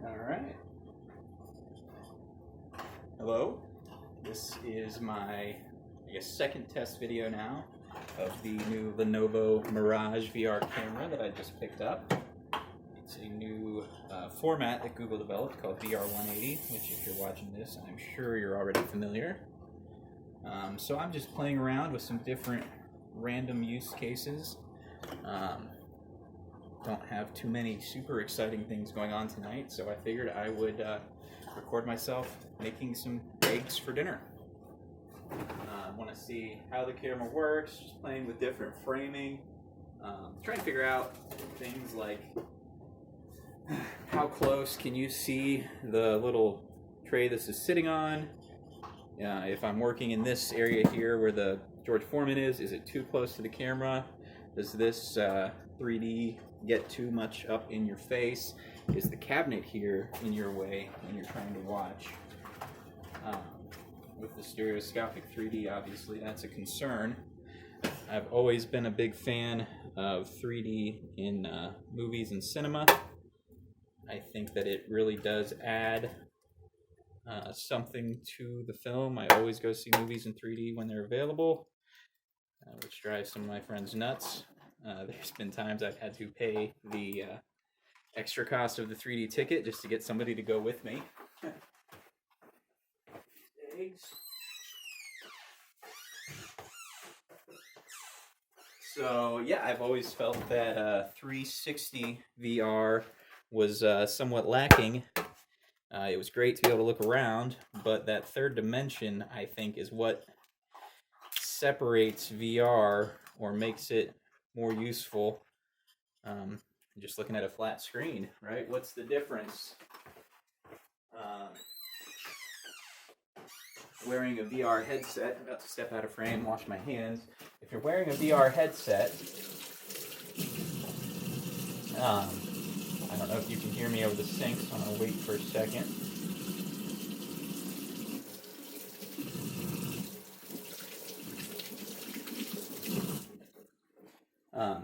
All right. Hello. This is my, second test video now of the new Lenovo Mirage VR camera that I just picked up. It's a new format that Google developed called VR180, which if you're watching this, I'm sure you're already familiar. So I'm just playing around with some different random use cases. Don't have too many super exciting things going on tonight, so I figured I would record myself making some eggs for dinner. Want to see how the camera works, just playing with different framing, trying to figure out things like how close can you see the little tray this is sitting on. If I'm working in this area here where the George Foreman is it too close to the camera? Does this 3D get too much up in your face? Is the cabinet here in your way when you're trying to watch? With the stereoscopic 3D, obviously that's a concern. I've always been a big fan of 3D in movies and cinema. I think that it really does add something to the film. I always go see movies in 3D when they're available, which drives some of my friends nuts. There's been times I've had to pay the extra cost of the 3D ticket just to get somebody to go with me. Eggs. So yeah, I've always felt that 360 VR was somewhat lacking. It was great to be able to look around, but that third dimension, I think, is what separates VR or makes it more useful. Just looking at a flat screen, right? What's the difference? Wearing a VR headset, I'm about to step out of frame, wash my hands. If you're wearing a VR headset, I don't know if you can hear me over the sink, so I'm going to wait for a second.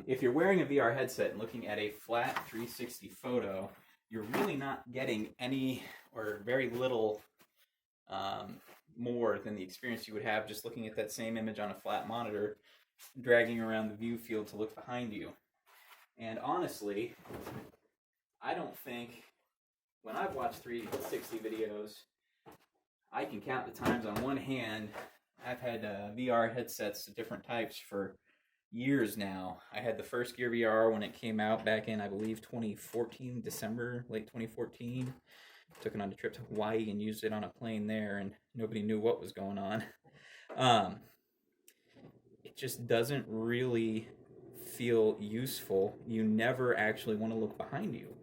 If you're wearing a VR headset and looking at a flat 360 photo, you're really not getting any or very little more than the experience you would have just looking at that same image on a flat monitor, dragging around the view field to look behind you. And honestly, I don't think, when I've watched 360 videos, I can count the times on one hand. I've had VR headsets of different types for years now. I had the first Gear VR when it came out back in, I believe, 2014, December, late 2014. Took it on a trip to Hawaii and used it on a plane there, and nobody knew what was going on. It just doesn't really feel useful. You never actually want to look behind you.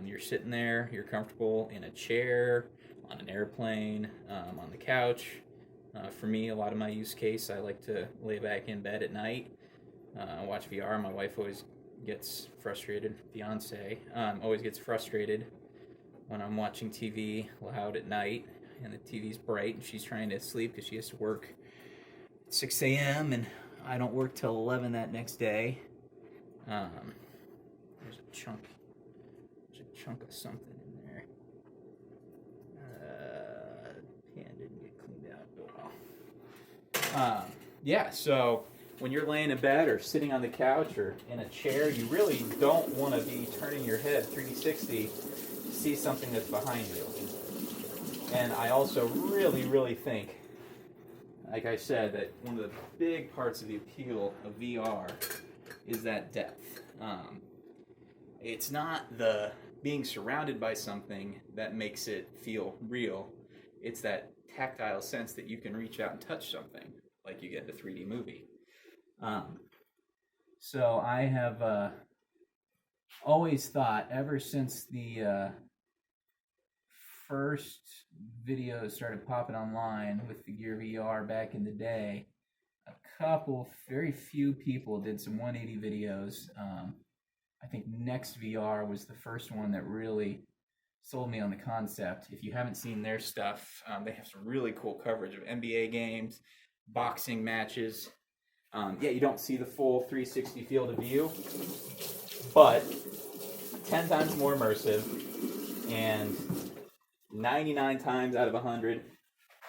You're sitting there, you're comfortable in a chair, on an airplane, on the couch. For me, a lot of my use case, I like to lay back in bed at night, watch VR. My wife always gets frustrated, fiance, always gets frustrated when I'm watching TV loud at night and the TV's bright and she's trying to sleep because she has to work at 6 a.m. and I don't work till 11 that next day. There's a chunk of something in there. Pan didn't get cleaned out. Yeah, so when you're laying in bed or sitting on the couch or in a chair, you really don't want to be turning your head 360 to see something that's behind you. And I also really, really think, like I said, that one of the big parts of the appeal of VR is that depth. It's not the being surrounded by something that makes it feel real. It's that tactile sense that you can reach out and touch something, like you get in a 3D movie. So I have always thought, ever since the first videos started popping online with the Gear VR back in the day, very few people did some 180 videos. I think Next VR was the first one that really sold me on the concept. If you haven't seen their stuff, they have some really cool coverage of NBA games, boxing matches. Yeah, you don't see the full 360 field of view, but 10 times more immersive. And 99 times out of 100,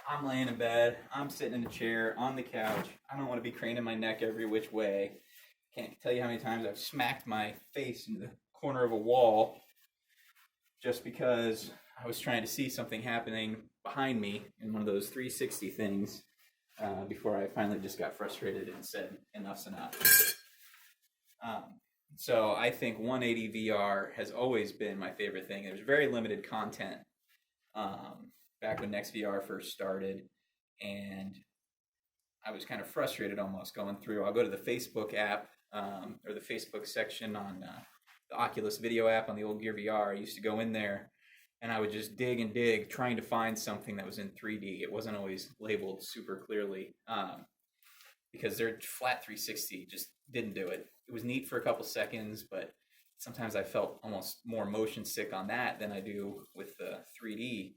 I'm laying in bed, I'm sitting in a chair, on the couch. I don't want to be craning my neck every which way. Can't tell you how many times I've smacked my face into the corner of a wall just because I was trying to see something happening behind me in one of those 360 things before I finally just got frustrated and said, enough's enough. So I think 180 VR has always been my favorite thing. There's very limited content back when NextVR first started, and I was kind of frustrated almost going through. I'll go to the Facebook app or the Facebook section on the Oculus video app on the old Gear VR. I used to go in there and I would just dig and dig trying to find something that was in 3D. It wasn't always labeled super clearly because their flat 360 just didn't do it. It was neat for a couple seconds, but sometimes I felt almost more motion sick on that than I do with the 3D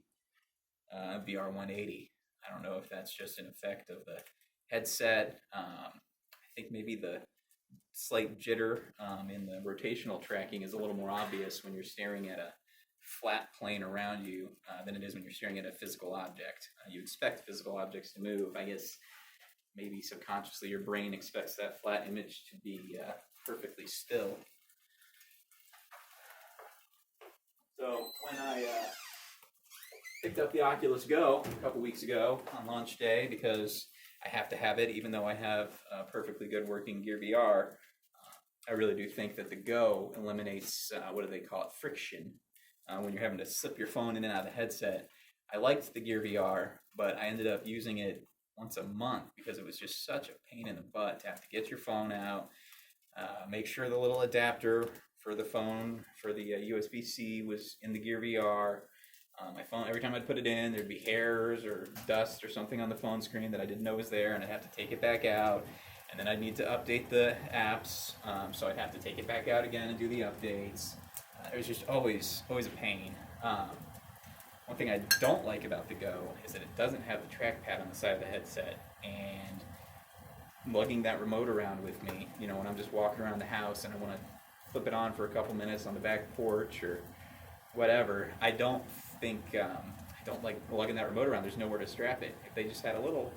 VR180. I don't know if that's just an effect of the headset. I think maybe the slight jitter in the rotational tracking is a little more obvious when you're staring at a flat plane around you than it is when you're staring at a physical object. You expect physical objects to move. I guess maybe subconsciously your brain expects that flat image to be perfectly still. So when I picked up the Oculus Go a couple weeks ago on launch day, because I have to have it even though I have a perfectly good working Gear VR, I really do think that the Go eliminates, what do they call it, friction, when you're having to slip your phone in and out of the headset. I liked the Gear VR, but I ended up using it once a month because it was just such a pain in the butt to have to get your phone out, make sure the little adapter for the phone, for the USB-C was in the Gear VR. My phone, every time I'd put it in, there'd be hairs or dust or something on the phone screen that I didn't know was there, and I'd have to take it back out. And then I'd need to update the apps, so I'd have to take it back out again and do the updates. It was just always a pain. One thing I don't like about the Go is that it doesn't have the trackpad on the side of the headset, and lugging that remote around with me, you know, when I'm just walking around the house and I want to flip it on for a couple minutes on the back porch or whatever, I don't like lugging that remote around. There's nowhere to strap it. If they just had a little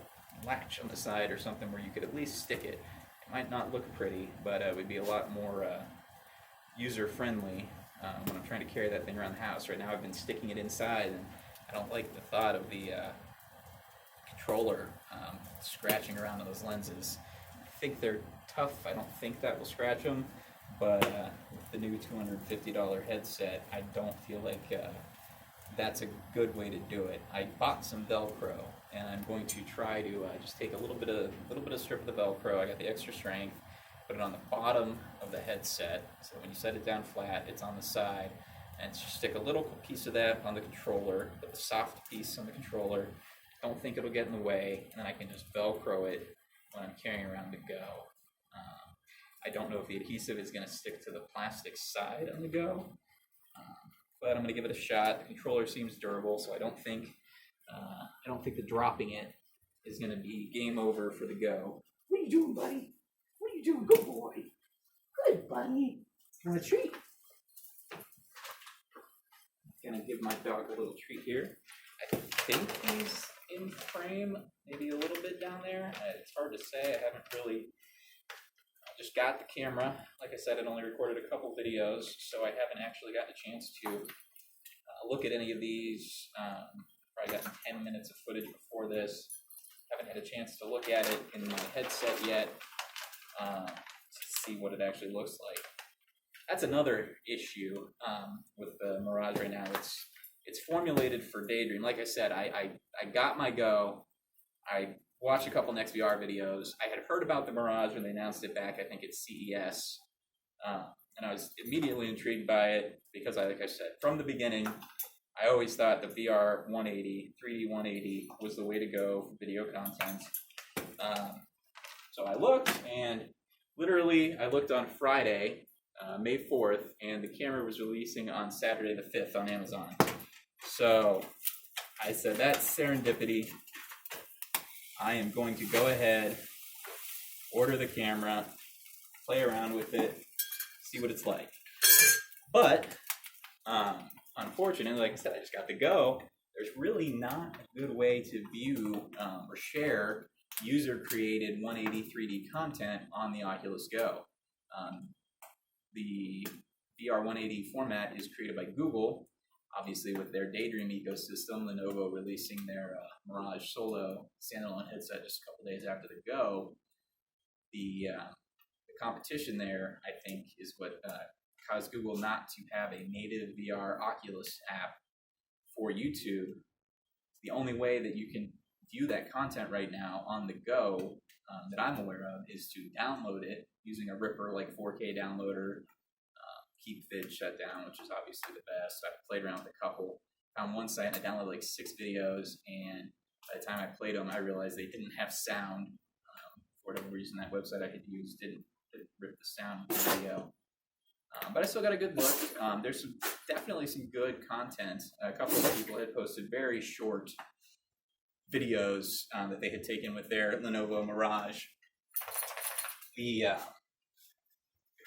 latch on the side or something where you could at least stick it, it might not look pretty, but it would be a lot more user-friendly when I'm trying to carry that thing around the house. Right now I've been sticking it inside, and I don't like the thought of the controller scratching around on those lenses. I think they're tough. I don't think that will scratch them, but with the new $250 headset, I don't feel like that's a good way to do it. I bought some Velcro, and I'm going to try to just take a little bit of strip of the Velcro. I got the extra strength, put it on the bottom of the headset, so when you set it down flat, it's on the side, and just stick a little piece of that on the controller, put the soft piece on the controller. Don't think it'll get in the way, and then I can just Velcro it when I'm carrying around the Go. I don't know if the adhesive is going to stick to the plastic side on the Go, but I'm going to give it a shot. The controller seems durable, so I don't think the dropping it is going to be game over for the Go. What are you doing, buddy? What are you doing? Good boy. Good buddy. You want a treat? I'm going to give my dog a little treat here. I think he's in frame, maybe a little bit down there. It's hard to say. I haven't really just got the camera. Like I said, I'd only recorded a couple videos, so I haven't actually gotten a chance to look at any of these. Probably gotten 10 minutes of footage before this. Haven't had a chance to look at it in my headset yet to see what it actually looks like. That's another issue with the Mirage right now. It's formulated for daydream. Like I said, I got my Go. I watched a couple NextVR videos. I had heard about the Mirage when they announced it back, I think it's CES. And I was immediately intrigued by it because, like I said, from the beginning, I always thought the VR180, 3D 180 was the way to go for video content. So I looked, and literally I looked on Friday, May 4th, and the camera was releasing on Saturday the 5th on Amazon. So I said, that's serendipity. I am going to go ahead, order the camera, play around with it, see what it's like. But, unfortunately, like I said, I just got the Go. There's really not a good way to view or share user-created 180 3D content on the Oculus Go. The VR180 format is created by Google, obviously with their Daydream ecosystem. Lenovo releasing their Mirage Solo standalone headset just a couple days after the Go. The competition there, I think, is what caused Google not to have a native VR Oculus app for YouTube. The only way that you can view that content right now on the Go that I'm aware of is to download it using a Ripper like 4K downloader, keep vid shut down, which is obviously the best. I played around with a couple. Found one site and I downloaded like 6 videos, and by the time I played them, I realized they didn't have sound. For whatever reason, that website I had used didn't rip the sound of the video. But I still got a good look. There's definitely some good content. A couple of people had posted very short videos that they had taken with their Lenovo Mirage. The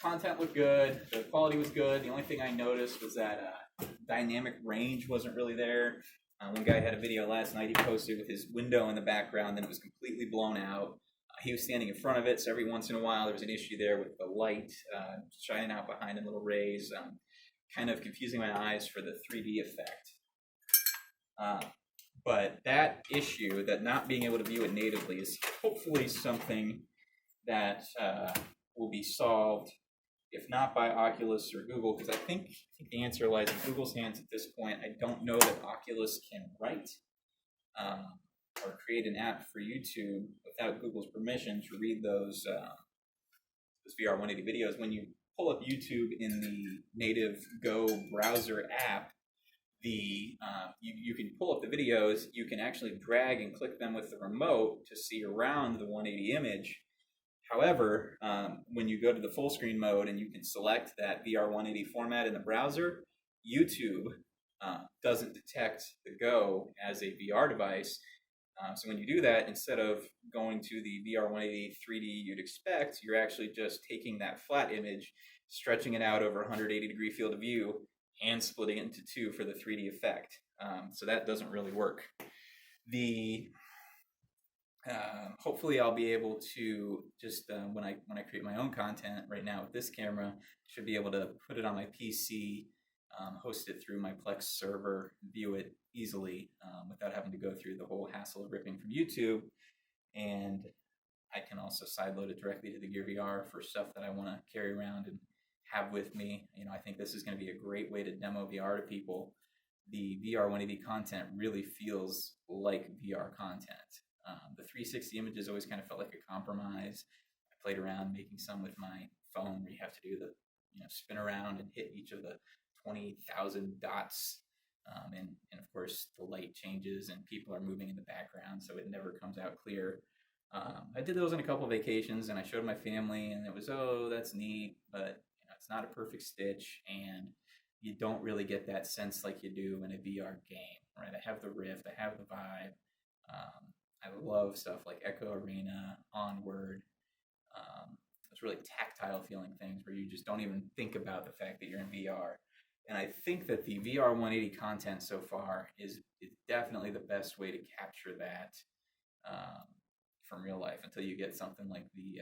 content looked good. The quality was good. The only thing I noticed was that dynamic range wasn't really there. One guy had a video last night he posted with his window in the background, and it was completely blown out. He was standing in front of it, so every once in a while there was an issue there with the light shining out behind in little rays, kind of confusing my eyes for the 3D effect. But that issue, that not being able to view it natively, is hopefully something that will be solved, if not by Oculus or Google, because I think the answer lies in Google's hands at this point. I don't know that Oculus can write or create an app for YouTube without Google's permission to read those VR180 videos. When you pull up YouTube in the native Go browser app, you can pull up the videos. You can actually drag and click them with the remote to see around the 180 image. However, when you go to the full screen mode and you can select that VR180 format in the browser, YouTube doesn't detect the Go as a VR device. So when you do that, instead of going to the VR180 3D you'd expect, you're actually just taking that flat image, stretching it out over 180 degree field of view, and splitting it into two for the 3D effect. So that doesn't really work. Hopefully I'll be able to just, when I create my own content right now with this camera, should be able to put it on my PC, host it through my Plex server, view it easily without having to go through the whole hassle of ripping from YouTube. And I can also sideload it directly to the Gear VR for stuff that I want to carry around and have with me. I think this is going to be a great way to demo VR to people. The VR180 content really feels like VR content. The 360 images always kind of felt like a compromise. I played around making some with my phone where you have to do the spin around and hit each of the 20,000 dots. And of course the light changes and people are moving in the background, so it never comes out clear. I did those on a couple of vacations and I showed my family, and it was, oh, that's neat, but it's not a perfect stitch, and you don't really get that sense like you do in a VR game, right? I have the Rift, I have the Vive. I love stuff like Echo Arena, Onward, those really tactile feeling things where you just don't even think about the fact that you're in VR. And I think that the VR180 content so far is definitely the best way to capture that from real life, until you get something like the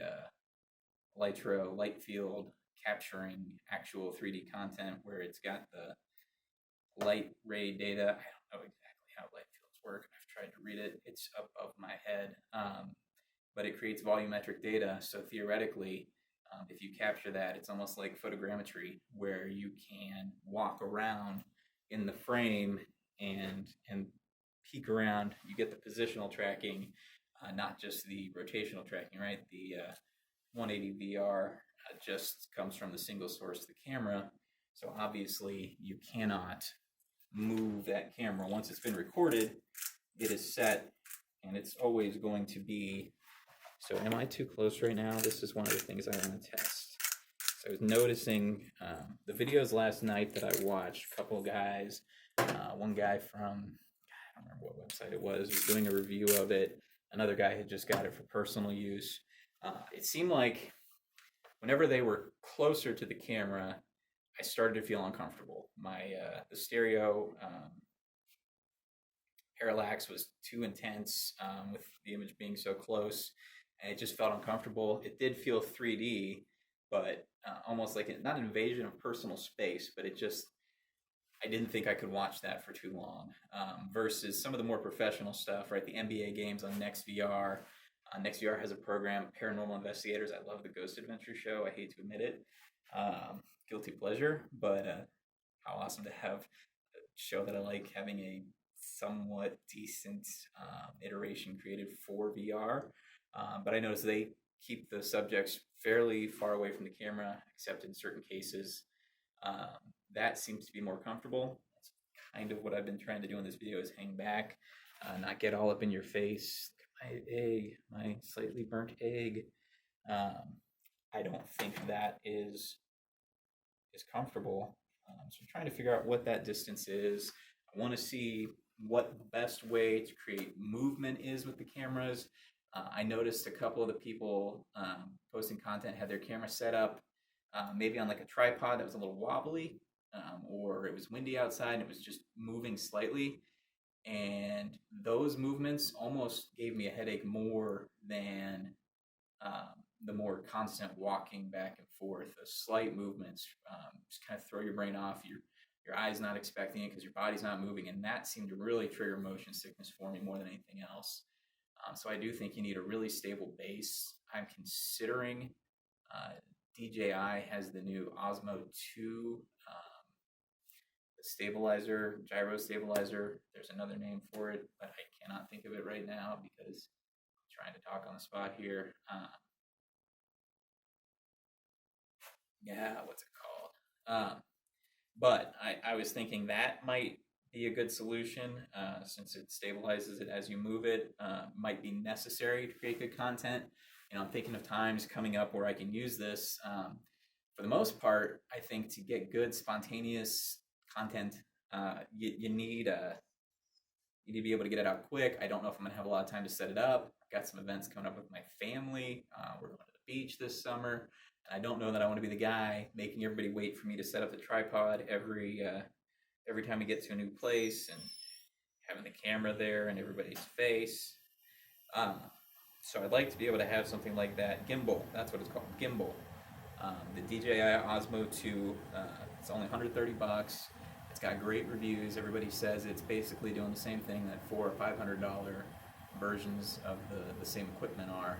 Lytro Light Field capturing actual 3D content where it's got the light ray data. I don't know exactly how light fields work. I've tried to read it. It's above my head. But it creates volumetric data, so theoretically, if you capture that, it's almost like photogrammetry, where you can walk around in the frame and peek around. You get the positional tracking, not just the rotational tracking, right? The 180 VR just comes from the single source of the camera, so obviously you cannot move that camera. Once it's been recorded, it is set, and it's always going to be. So am I too close right now? This is one of the things I want to test. So I was noticing the videos last night that I watched, a couple of guys, one guy from, I don't remember what website it was doing a review of it. Another guy had just got it for personal use. It seemed like whenever they were closer to the camera, I started to feel uncomfortable. My the stereo parallax was too intense with the image being so close, and it just felt uncomfortable. It did feel 3D, but almost like not an invasion of personal space, but it just I didn't think I could watch that for too long. Versus some of the more professional stuff, right? The NBA games on NextVR. NextVR has a program, Paranormal Investigators. I love the Ghost Adventure show. I hate to admit it. Guilty pleasure, but how awesome to have a show that I like having a somewhat decent iteration created for VR. But I noticed they keep the subjects fairly far away from the camera, except in certain cases. That seems to be more comfortable. That's kind of what I've been trying to do in this video, is hang back, not get all up in your face. My egg, my slightly burnt egg. I don't think that is comfortable. So I'm trying to figure out what that distance is. I want to see what the best way to create movement is with the cameras. I noticed a couple of the people posting content had their camera set up maybe on like a tripod that was a little wobbly, or it was windy outside and it was just moving slightly. And those movements almost gave me a headache more than the more constant walking back and forth. The slight movements just kind of throw your brain off. Your eye's not expecting it because your body's not moving, and that seemed to really trigger motion sickness for me more than anything else. So I do think you need a really stable base. I'm considering DJI has the new Osmo 2 stabilizer, gyro stabilizer. There's another name for it, but I cannot think of it right now because I'm trying to talk on the spot here. What's it called? But I was thinking that might be a good solution since it stabilizes it as you move it. Might be necessary to create good content. I'm thinking of times coming up where I can use this. For the most part, I think to get good spontaneous content, you need to be able to get it out quick. I don't know if I'm gonna have a lot of time to set it up. I've got some events coming up with my family. We're going to the beach this summer. I don't know that I want to be the guy making everybody wait for me to set up the tripod every time we get to a new place and having the camera there in everybody's face. So I'd like to be able to have something like that. Gimbal, that's what it's called, gimbal. The DJI Osmo 2, it's only $130. It's got great reviews. Everybody says it's basically doing the same thing that $400 or $500 versions of the same equipment are.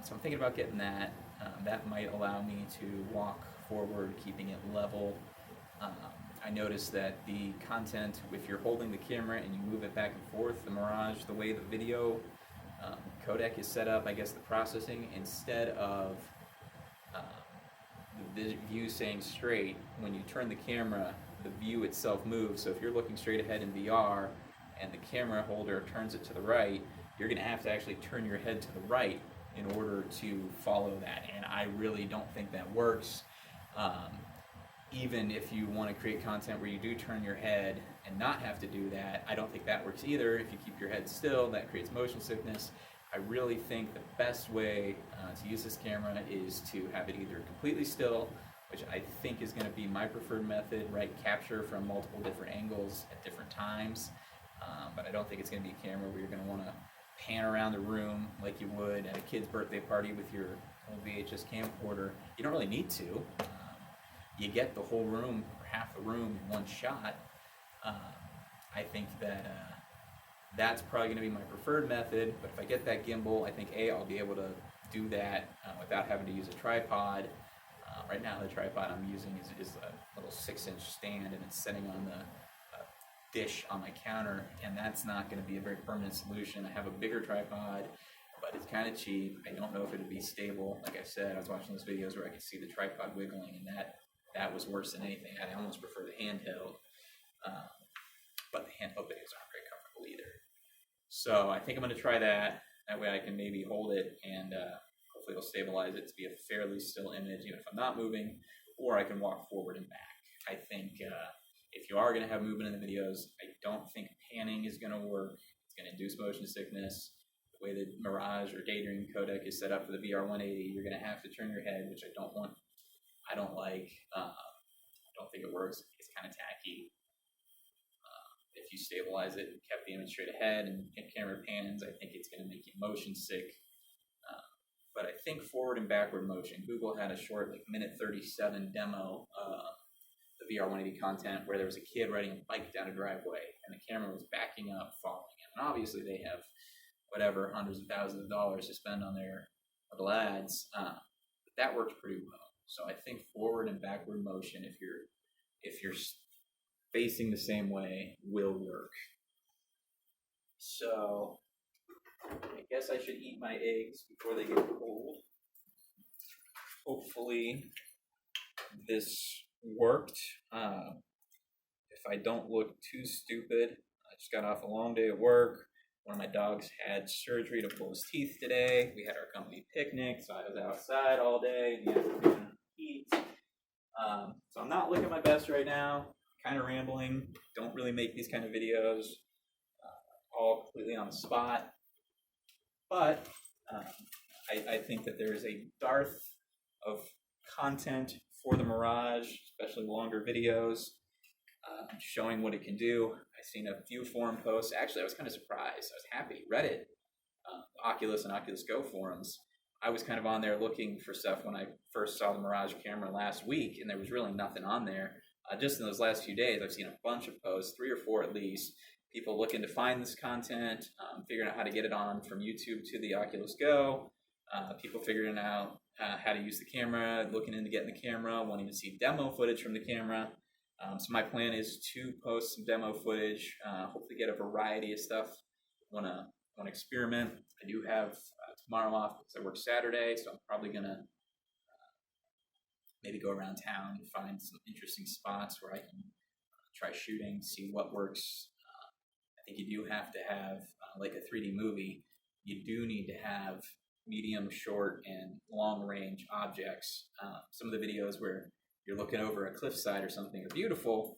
So I'm thinking about getting that. That might allow me to walk forward, keeping it level. I noticed that the content, if you're holding the camera and you move it back and forth, the Mirage, the way the video codec is set up, I guess the processing, instead of the view staying straight, when you turn the camera, the view itself moves. So if you're looking straight ahead in VR and the camera holder turns it to the right, you're going to have to actually turn your head to the right in order to follow that. And I really don't think that works. Even if you want to create content where you do turn your head and not have to do that, I don't think that works either. If you keep your head still, that creates motion sickness. I really think the best way to use this camera is to have it either completely still, which I think is going to be my preferred method, right? Capture from multiple different angles at different times. But I don't think it's going to be a camera where you're going to want to pan around the room like you would at a kid's birthday party with your old VHS camcorder. You don't really need to. You get the whole room or half the room in one shot. I think that that's probably going to be my preferred method. But if I get that gimbal, I think I'll be able to do that without having to use a tripod. Right now, the tripod I'm using is a little 6-inch stand, and it's sitting on the dish on my counter, and that's not going to be a very permanent solution. I have a bigger tripod, but it's kind of cheap. I don't know if it'd be stable. Like I said, I was watching those videos where I could see the tripod wiggling, and that was worse than anything. I almost prefer the handheld, but the handheld videos aren't very comfortable either. So I think I'm going to try that. That way I can maybe hold it, and hopefully it'll stabilize it to be a fairly still image, even if I'm not moving, or I can walk forward and back. I think if you are going to have movement in the videos, I don't think panning is going to work. It's going to induce motion sickness. The way the Mirage or Daydream codec is set up for the VR180, you're going to have to turn your head, which I don't like. don't think it works. It's kind of tacky. If you stabilize it and kept the image straight ahead and camera pans, I think it's going to make you motion sick. But I think forward and backward motion. Google had a short, like minute 37 demo the VR180 content where there was a kid riding a bike down a driveway and the camera was backing up, following him. And obviously they have whatever hundreds of thousands of dollars to spend on their little ads. But that works pretty well. So I think forward and backward motion, if you're facing the same way, will work. So I guess I should eat my eggs before they get cold. Hopefully this worked. If I don't look too stupid, I just got off a long day at work. One of my dogs had surgery to pull his teeth today. We had our company picnic, so I was outside all day in the afternoon heat. So I'm not looking my best right now. Kind of rambling. Don't really make these kind of videos all completely on the spot. But I think that there's a dearth of content for the Mirage, especially longer videos, showing what it can do. I've seen a few forum posts. Actually, I was kind of surprised. I was happy. Reddit, Oculus and Oculus Go forums. I was kind of on there looking for stuff when I first saw the Mirage camera last week, and there was really nothing on there. Just in those last few days, I've seen a bunch of posts, 3 or 4 at least, people looking to find this content, figuring out how to get it on from YouTube to the Oculus Go, people figuring out how to use the camera, looking into getting the camera, wanting to see demo footage from the camera. So my plan is to post some demo footage, hopefully get a variety of stuff. Want to experiment. I do have tomorrow off because I work Saturday, so I'm probably going to maybe go around town and find some interesting spots where I can try shooting, see what works. I think you do have to have, like a 3D movie, you do need to have medium, short, and long-range objects. Some of the videos where you're looking over a cliffside or something are beautiful,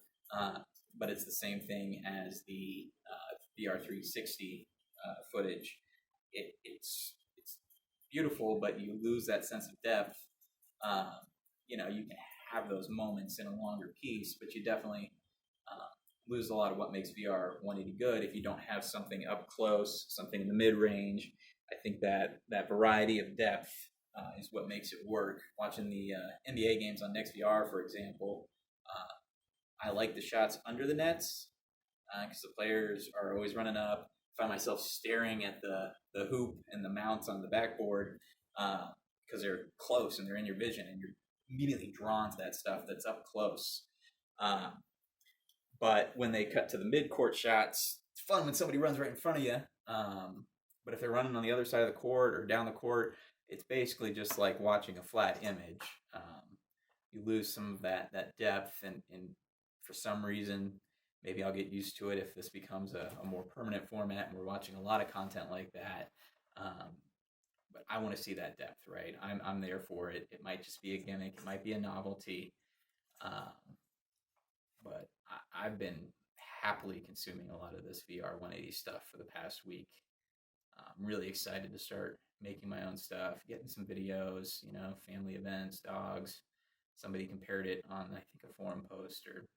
but it's the same thing as the VR180 footage. It's beautiful, but you lose that sense of depth. You can have those moments in a longer piece, but you definitely lose a lot of what makes VR180 good if you don't have something up close, something in the mid-range. I think that variety of depth is what makes it work. Watching the NBA games on NextVR, for example, I like the shots under the nets because the players are always running up. I find myself staring at the hoop and the mounts on the backboard because they're close and they're in your vision, and you're immediately drawn to that stuff that's up close. But when they cut to the mid-court shots, it's fun when somebody runs right in front of you. But if they're running on the other side of the court or down the court, it's basically just like watching a flat image. You lose some of that depth, and for some reason, maybe I'll get used to it if this becomes a more permanent format and we're watching a lot of content like that. But I want to see that depth, right? I'm there for it. It might just be a gimmick. It might be a novelty. But I've been happily consuming a lot of this VR180 stuff for the past week. I'm really excited to start making my own stuff, getting some videos, family events, dogs. Somebody compared it on, I think, a forum post, or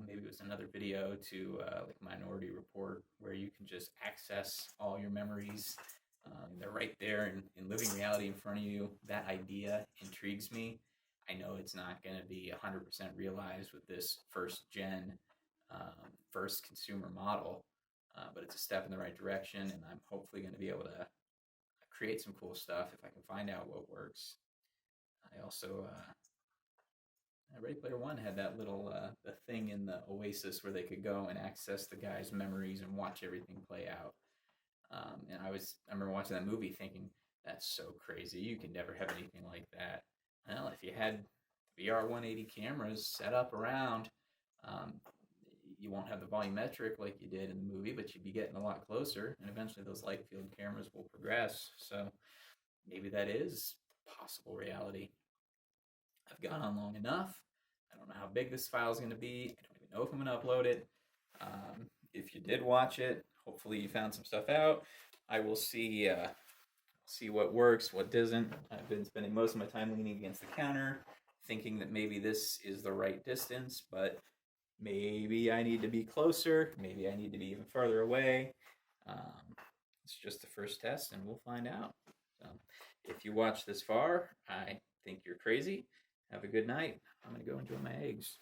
maybe it was another video to like Minority Report, where you can just access all your memories. They're right there in living reality in front of you. That idea intrigues me. I know it's not going to be 100% realized with this first gen, first consumer model, but it's a step in the right direction, and I'm hopefully going to be able to create some cool stuff if I can find out what works. I also, Ready Player One had that little the thing in the Oasis where they could go and access the guy's memories and watch everything play out. And I remember watching that movie thinking, that's so crazy. You can never have anything like that. Well, if you had VR180 cameras set up around, you won't have the volumetric like you did in the movie, but you'd be getting a lot closer, and eventually those light field cameras will progress. So maybe that is possible reality. I've gone on long enough. I don't know how big this file is going to be. I don't even know if I'm going to upload it. If you did watch it, hopefully you found some stuff out. I will see what works, what doesn't. I've been spending most of my time leaning against the counter, thinking that maybe this is the right distance, but maybe I need to be closer. Maybe I need to be even farther away. Um, it's just the first test, and we'll find out. So, if you watch this far, I think you're crazy. Have a good night. I'm going to go enjoy my eggs.